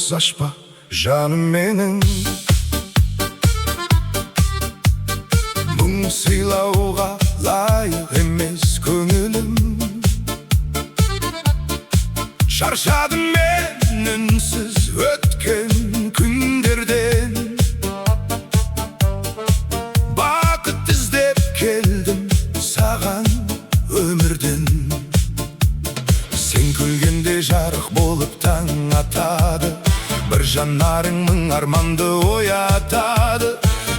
көз ашпа жаным менің. Мұң сыйлауға лайық емес көңілім. Шаршадым мен үнсіз өткен күндерден. Бақыт іздеп келдім саған өмірден. Сен күлгенде жарық болып таң атады, бір жанарың мың арманды оятады.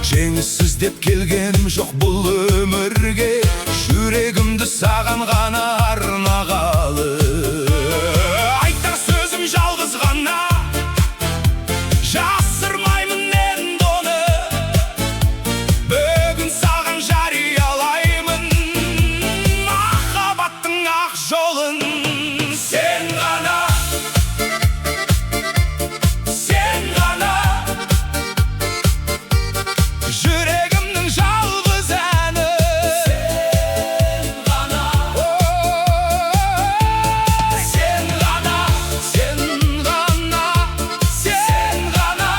Жеңіссіз деп келгенім жоқ бұл өмірге, жүрегімді саған ғана арнағалы. Айтар сөзім жалғыз ғана, жасырмаймын енді оны. Бүгін саған жариялаймын махаббаттың ақ жолын. Сен ғана, сен ғана, жүрегімнің жалғыз әні. Сен ғана, сен ғана, сен ғана, сен ғана,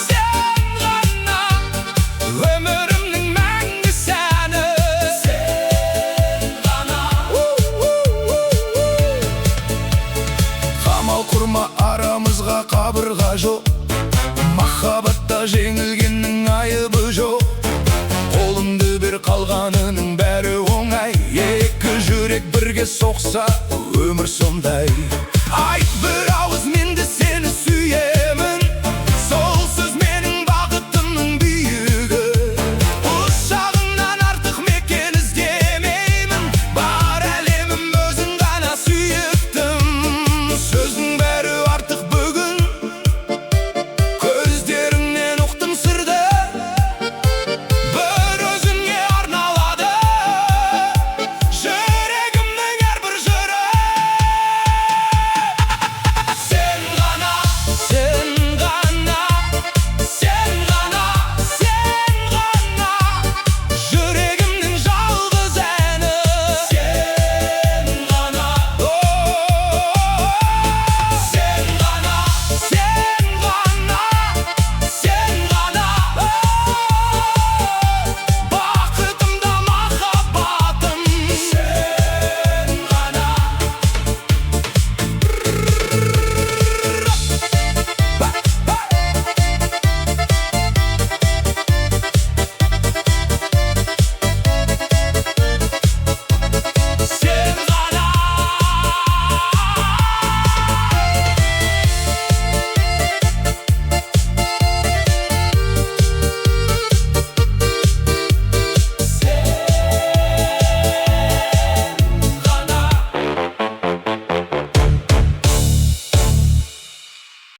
сен ғана, өмірімнің мәңгі сәні. Сен ғана. Қамал құрма арамызға, қабырға жоқ. Махаббатта жеңілгеннің айыбы жоқ. Қолыңды бер, қалғанының бәрі оңай. Екі жүрек бірге соқса өмір сондай. Айт бір